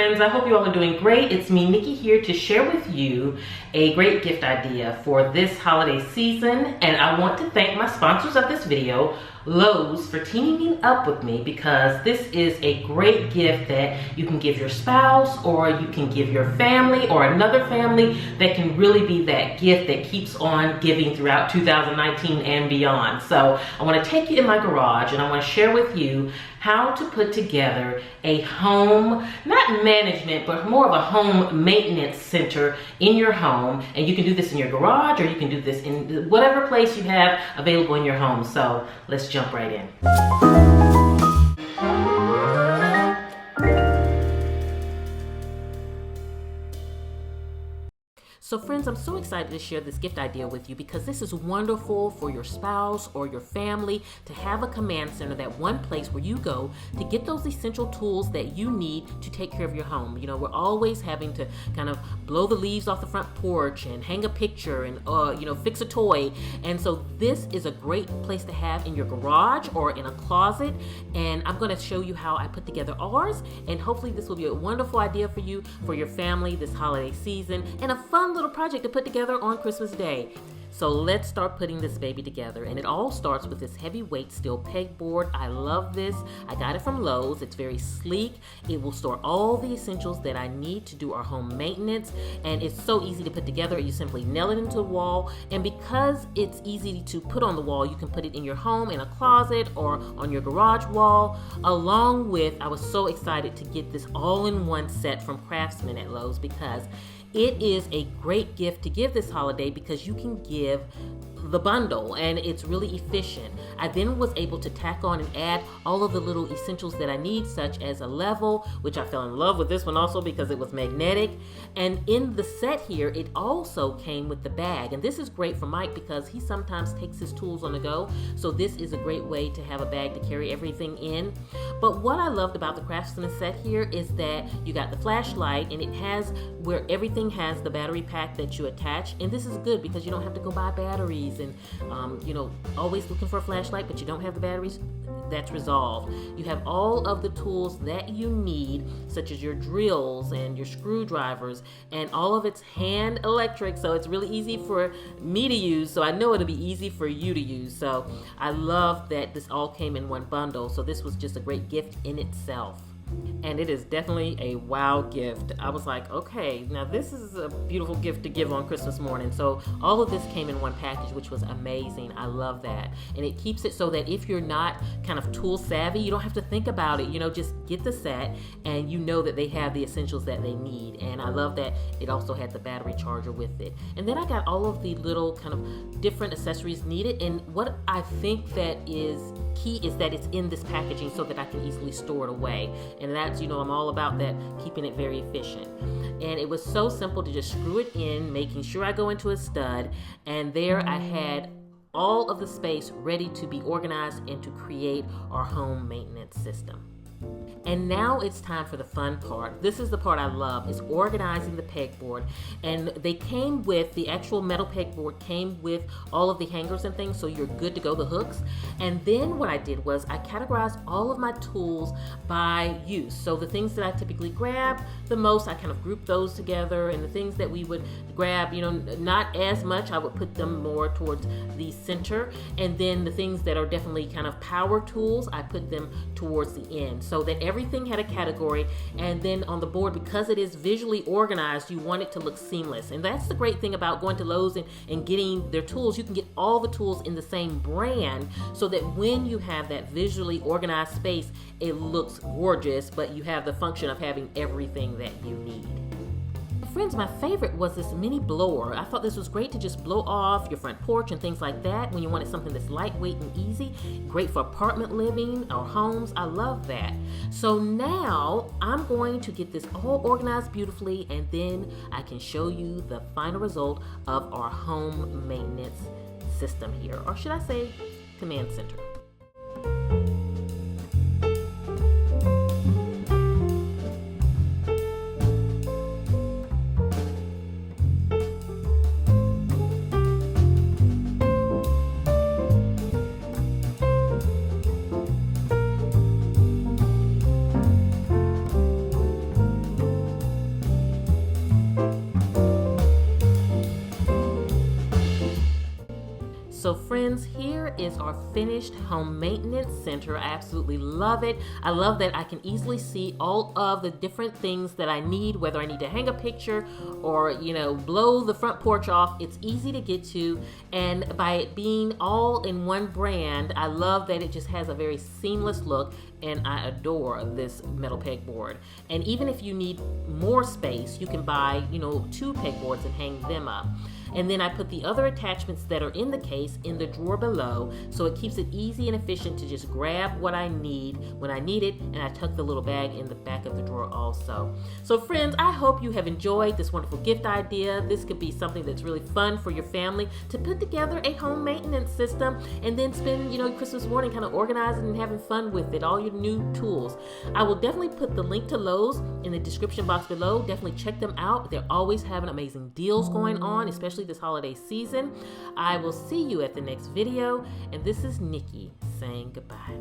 friends, I hope you all are doing great. It's me, Nikki, here to share with you a great gift idea for this holiday season. And I want to thank my sponsors of this video, Lowe's, for teaming up with me, because this is a great gift that you can give your spouse, or you can give your family or another family that can really be that gift that keeps on giving throughout 2019 and beyond. So I want to take you in my garage and I want to share with you how to put together a home, not management, but more of a home maintenance center in your home. And you can do this in your garage, or you can do this in whatever place you have available in your home. So let's jump right in. So friends, I'm so excited to share this gift idea with you, because this is wonderful for your spouse or your family to have a command center, that one place where you go to get those essential tools that you need to take care of your home. You know, we're always having to kind of blow the leaves off the front porch and hang a picture and, fix a toy. And so this is a great place to have in your garage or in a closet. And I'm going to show you how I put together ours. And hopefully this will be a wonderful idea for you, for your family this holiday season, and a fun little project to put together on Christmas Day. So let's start putting this baby together. And it all starts with this heavyweight steel pegboard. I love this. I got it from Lowe's. It's very sleek. It will store all the essentials that I need to do our home maintenance. And it's so easy to put together. You simply nail it into the wall. And because it's easy to put on the wall, you can put it in your home, in a closet, or on your garage wall. Along with, I was so excited to get this all-in-one set from Craftsman at Lowe's, because it is a great gift to give this holiday, because you can give the bundle and it's really efficient. I then was able to tack on and add all of the little essentials that I need, such as a level, which I fell in love with this one also because it was magnetic. And in the set here, it also came with the bag. And this is great for Mike because he sometimes takes his tools on the go. So this is a great way to have a bag to carry everything in. But what I loved about the Craftsman set here is that you got the flashlight, and it has where everything has the battery pack that you attach. And this is good because you don't have to go buy batteries and always looking for a flashlight, but you don't have the batteries. That's resolved. You have all of the tools that you need, such as your drills and your screwdrivers, and all of it's hand electric, so it's really easy for me to use, so I know it'll be easy for you to use. So I love that this all came in one bundle. So this was just a great gift in itself. And it is definitely a wow gift. I was like, okay, now this is a beautiful gift to give on Christmas morning. So all of this came in one package, which was amazing. I love that. And it keeps it so that if you're not kind of tool savvy, you don't have to think about it. Just get the set and you know that they have the essentials that they need. And I love that it also had the battery charger with it. And then I got all of the little kind of different accessories needed. And what I think that is key is that it's in this packaging so that I can easily store it away. And that's, I'm all about that, keeping it very efficient. And it was so simple to just screw it in, making sure I go into a stud. And there I had all of the space ready to be organized and to create our home maintenance system. And now it's time for the fun part. This is the part I love, is organizing the pegboard. And they came with, the actual metal pegboard came with all of the hangers and things, so you're good to go, the hooks. And then what I did was I categorized all of my tools by use. So the things that I typically grab the most, I kind of grouped those together, and the things that we would grab, not as much, I would put them more towards the center. And then the things that are definitely kind of power tools, I put them towards the end, so that everything had a category. And then on the board, because it is visually organized, you want it to look seamless. And that's the great thing about going to Lowe's and getting their tools. You can get all the tools in the same brand, so that when you have that visually organized space, it looks gorgeous, but you have the function of having everything that you need. Friends, my favorite was this mini blower. I thought this was great to just blow off your front porch and things like that when you wanted something that's lightweight and easy. Great for apartment living or homes. I love that. So now I'm going to get this all organized beautifully, and then I can show you the final result of our home maintenance system here, or should I say command center. So friends, here is our finished home maintenance center. I absolutely love it. I love that I can easily see all of the different things that I need, whether I need to hang a picture or, blow the front porch off. It's easy to get to, and by it being all in one brand, I love that it just has a very seamless look, and I adore this metal pegboard. And even if you need more space, you can buy, 2 pegboards and hang them up. And then I put the other attachments that are in the case in the drawer below, so it keeps it easy and efficient to just grab what I need when I need it, and I tuck the little bag in the back of the drawer also. So friends, I hope you have enjoyed this wonderful gift idea. This could be something that's really fun for your family to put together a home maintenance system and then spend, Christmas morning kind of organizing and having fun with it, all your new tools. I will definitely put the link to Lowe's in the description box below. Definitely check them out. They're always having amazing deals going on, especially this holiday season. I will see you at the next video, and this is Nikki saying goodbye.